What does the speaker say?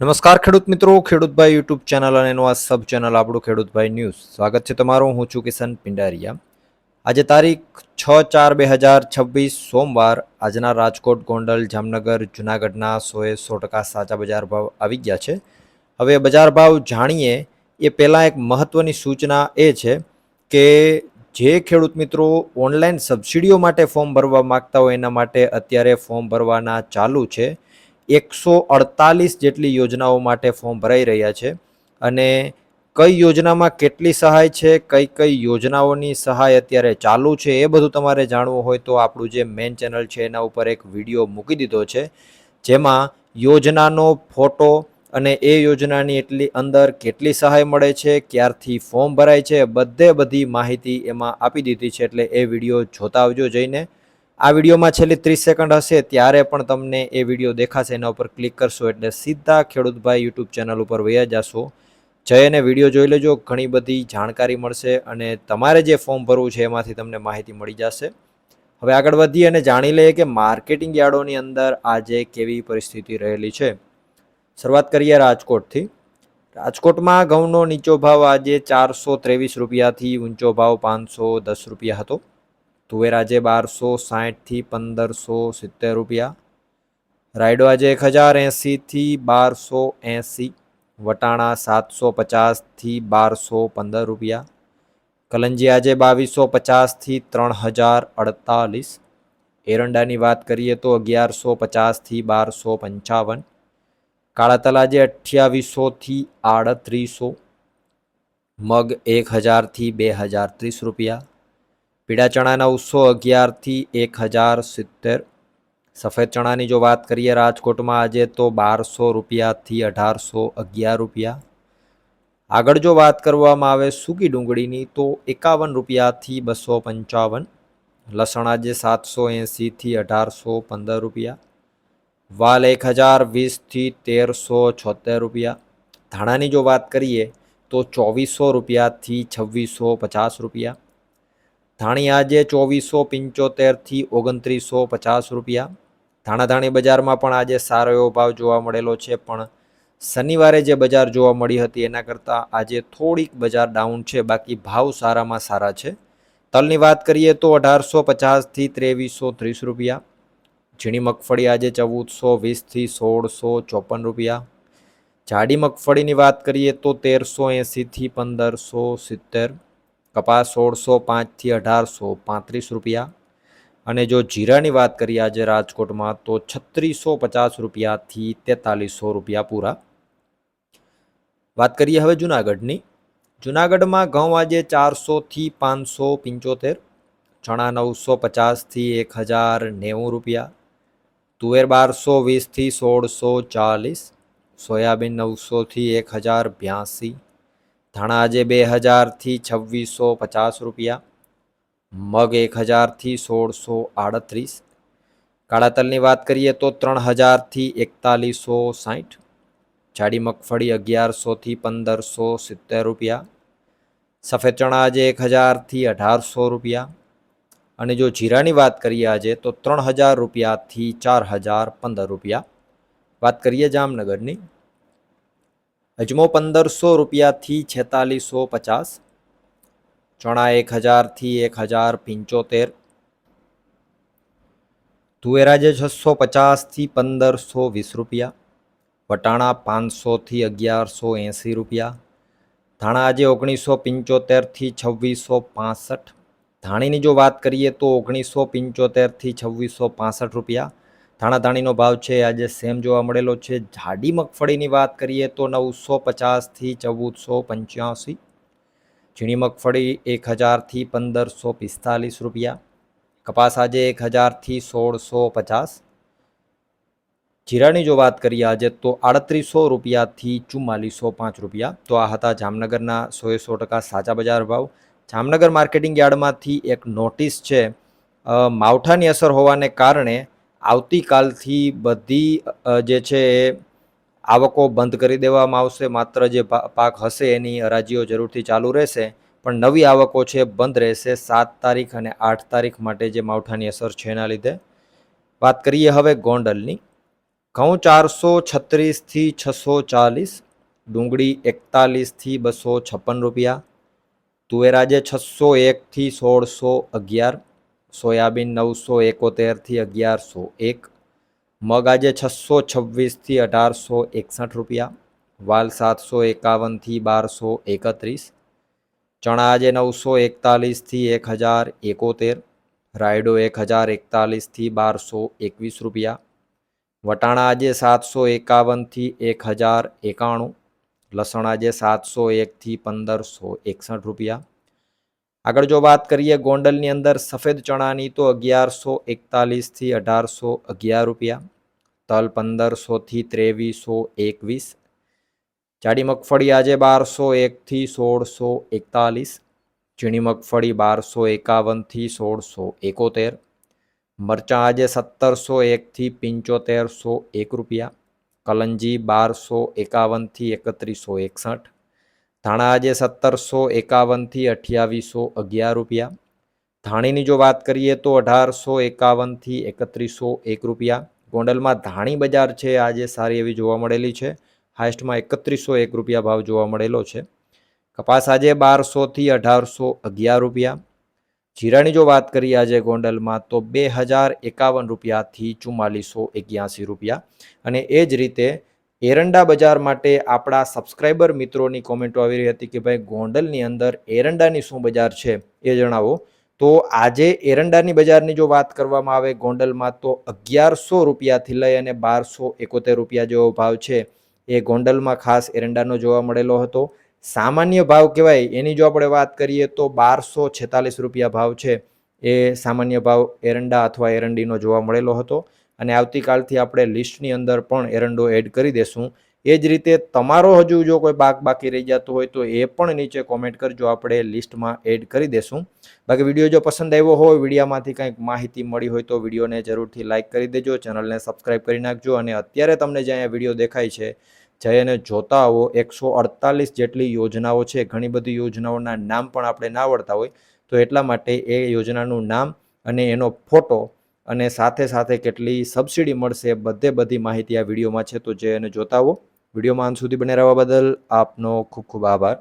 નમસ્કાર ખેડૂત મિત્રો, ખેડૂતભાઈ યુટ્યુબ ચેનલ અને એનું આ સબ ચેનલ આપણું ખેડૂતભાઈ ન્યૂઝ. સ્વાગત છે તમારું. હું છું કિશન પિંડારિયા. આજે તારીખ 6/4/2026 સોમવાર. આજના રાજકોટ, ગોંડલ, જામનગર, જુનાગઢના 100% સાચા બજાર ભાવ આવી ગયા છે. હવે બજાર ભાવ જાણીએ એ પહેલાં એક મહત્વની સૂચના એ છે કે જે ખેડૂત મિત્રો ઓનલાઈન સબસિડીઓ માટે ફોર્મ ભરવા માગતા હોય એના માટે અત્યારે ફોર્મ ભરવાના ચાલુ છે. 148 જેટલી યોજનાઓ માટે ફોર્મ ભરાઈ રહ્યા છે અને કઈ યોજનામાં કેટલી સહાય છે, કઈ કઈ યોજનાઓની સહાય અત્યારે ચાલુ છે, એ બધું તમારે જાણવું હોય તો આપણું જે મેઇન ચેનલ છે એના ઉપર એક વિડીયો મૂકી દીધો છે, જેમાં યોજનાનો ફોટો અને એ યોજનાની એટલી અંદર કેટલી સહાય મળે છે, ક્યારથી ફોર્મ ભરાય છે, બધી માહિતી એમાં આપી દીધી છે. એટલે એ વિડીયો જોતા આવજો જઈને. આ વિડીયોમાં છેલ્લી 30 સેકન્ડ હશે ત્યારે પણ તમને એ વિડીયો દેખાશે. એના ઉપર ક્લિક કરશો એટલે સીધા ખેડૂતભાઈ યુટ્યુબ ચેનલ ઉપર વયા જશો. જઈને વિડીયો જોઈ લેજો. ઘણી બધી જાણકારી મળશે અને તમારે જે ફોર્મ ભરવું છે એમાંથી તમને માહિતી મળી જશે. હવે આગળ વધીએ અને જાણી લઈએ કે માર્કેટિંગ યાર્ડોની અંદર આજે કેવી પરિસ્થિતિ રહેલી છે. શરૂઆત કરીએ રાજકોટથી. રાજકોટમાં ઘઉંનો નીચો ભાવ આજે 423 રૂપિયાથી ઊંચો ભાવ 510 રૂપિયા હતો. તુવેર આજે 1260 થી 1570 રૂપિયા. રાયડો આજે 1080 થી 1280. વટાણા 750 થી 1215 રૂપિયા. કલંજી આજે 2250 થી 3048. એરંડાની વાત કરીએ તો 1150 થી 1255. કાળા તલ આજે 2800 થી 3800. મગ 1000 થી 2030 રૂપિયા. પીળા ચણા 911 થી 1070. સફેદ ચણાની જો વાત કરીએ રાજકોટમાં આજે તો 1200 રૂપિયાથી 1811 રૂપિયા. આગળ જો વાત કરવામાં આવે સૂકી ડુંગળીની તો 51 રૂપિયાથી 255. લસણ આજે 780 થી 1815 રૂપિયા. વાલ 1020 થી 1376 રૂપિયા. ધાણાની જો વાત કરીએ તો 2400 રૂપિયાથી 2650 રૂપિયા. ધાણી આજે 2475 થી 2950 રૂપિયા. ધાણી બજારમાં પણ આજે સારો એવો ભાવ જોવા મળેલો છે, પણ શનિવારે જે બજાર જોવા મળી હતી એના કરતાં આજે થોડીક બજાર ડાઉન છે, બાકી ભાવ સારામાં સારા છે. તલની વાત કરીએ તો 1850 થી 2330 રૂપિયા. ઝીણી મગફળી આજે 1420 થી 1654 રૂપિયા. જાડી મગફળીની વાત કરીએ તો 1380 થી 1570. કપાસ 1605 થી 1835 રૂપિયા. અને જો જીરાની વાત કરીએ આજે રાજકોટમાં તો 3650 રૂપિયાથી 4300 રૂપિયા પૂરા. વાત કરીએ હવે જુનાગઢની. જુનાગઢમાં ઘઉં આજે 400 થી 575. ચણા 950 થી 1090 રૂપિયા. તુવેર 1220 થી 1640. સોયાબીન 900 થી 1082. ધાણા આજે 2000 થી 2650 રૂપિયા. મગ 1000 થી 1638. કાળા તલની વાત કરીએ તો 3000 થી 4160. જાડી મગફળી 1100 થી 1570 રૂપિયા. સફેદ ચણા આજે 1000 થી 1800 રૂપિયા. અને જો જીરાની વાત કરીએ આજે તો 3000 રૂપિયાથી 4015 રૂપિયા. વાત કરીએ જામનગરની. અજમો 1500 રૂપિયાથી 4650. ચણા 1000 થી 1075. તુવેર આજે 650 થી 1520 રૂપિયા. વટાણા 500 થી 1180 રૂપિયા. ધાણા આજે 1975 થી 2665. ધાણીની જો વાત કરીએ તો 1975 થી 2665 રૂપિયા. ધાણીનો ભાવ છે આજે સેમ જોવા મળેલો છે. જાડી મગફળીની વાત કરીએ તો 950 થી 1485. ઝીણી મગફળી 1000 થી 1545 રૂપિયા. કપાસ આજે 1000 થી 1650. જીરાની જો વાત કરીએ આજે તો 3800 રૂપિયાથી 4405 રૂપિયા. તો આ હતા જામનગરના 100% સાચા બજાર ભાવ. જામનગર માર્કેટિંગ યાર્ડમાંથી એક નોટિસ છે. માવઠાની અસર હોવાને કારણે આવતીકાલથી બધી જે છે એ આવકો બંધ કરી દેવામાં આવશે. માત્ર જે પાક હશે એની હરાજીઓ જરૂરથી ચાલુ રહેશે, પણ નવી આવકો છે બંધ રહેશે 7 તારીખ અને 8 તારીખ માટે, જે માવઠાની અસર છે એના લીધે. વાત કરીએ હવે ગોંડલની. ઘઉં 436થી 640, ડુંગળી 41થી 256 રૂપિયા, તુવેર આજે 601થી 1611, સોયાબીન 971થી 1101, મગ આજે 626થી 1861 રૂપિયા, વાલ 751થી 1231, ચણા આજે 941થી 1071, રાયડો 1041થી 1221 રૂપિયા, વટાણા આજે 751થી 1091, લસણ આજે 701થી 1561 રૂપિયા. આગળ જો વાત કરીએ ગોંડલની અંદર સફેદ ચણાની તો 1141થી 1811 રૂપિયા, તલ 1500થી 2321, જાડી મગફળી આજે 1201થી 1641, ઝીણી મગફળી 1251થી 1671, મરચાં આજે 1701થી 7501 રૂપિયા, કલંજી 1251થી 3161, ધાણા આજે 1751થી 2811 રૂપિયા, ધાણીની જો વાત કરીએ તો 1851થી 3101 રૂપિયા. ગોંડલમાં ધાણી બજાર છે આજે સારી એવી જોવા મળેલી છે, હાઈસ્ટમાં 3101 રૂપિયા ભાવ જોવા મળેલો છે. કપાસ આજે 1200થી 1811 રૂપિયા. જીરાની જો વાત કરીએ આજે ગોંડલમાં તો 2051 રૂપિયાથી 4481 રૂપિયા. અને એ જ રીતે એરંડા બજાર માટે આપણા સબસ્ક્રાઈબર મિત્રોની કોમેન્ટો આવી રહી હતી કે ભાઈ ગોંડલની અંદર એરંડાની શું બજાર છે એ જણાવો. તો આજે એરંડાની બજારની જો વાત કરવામાં આવે ગોંડલમાં તો 1100 રૂપિયાથી લઈ અને 1271 રૂપિયા જેવો ભાવ છે એ ગોંડલમાં ખાસ એરંડાનો જોવા મળેલો હતો. સામાન્ય ભાવ કહેવાય એની જો આપણે વાત કરીએ તો 1246 રૂપિયા ભાવ છે એ સામાન્ય ભાવ એરંડા અથવા એરંડીનો જોવા મળેલો હતો. અને આવતીકાલથી આપણે લિસ્ટની અંદર પણ એરંડો એડ કરી દેશું. એ જ રીતે તમારો હજુ જો કોઈ પાક બાકી રહી જતો હોય તો એ પણ નીચે કોમેન્ટ કરજો, આપણે લિસ્ટમાં એડ કરી દેશું. બાકી વિડીયો જો પસંદ આવ્યો હોય, વિડીયોમાંથી કંઈક માહિતી મળી હોય તો વિડીયોને જરૂરથી લાઇક કરી દેજો, ચેનલને સબસ્ક્રાઈબ કરી નાખજો. અને અત્યારે તમને જે અહીંયા વિડીયો દેખાય છે જઈ અને જોતા આવો. 148 જેટલી યોજનાઓ છે, ઘણી બધી યોજનાઓના નામ પણ આપણે ના આવડતા હોય તો એટલા માટે એ યોજનાનું નામ અને એનો ફોટો અને સાથે સાથે કેટલી સબસિડી મળશે બધી માહિતી આ વિડીયોમાં છે, તો જે એને જોતા આવો. વિડીયોમાં અંત સુધી બને રહેવા બદલ આપનો ખૂબ ખૂબ આભાર.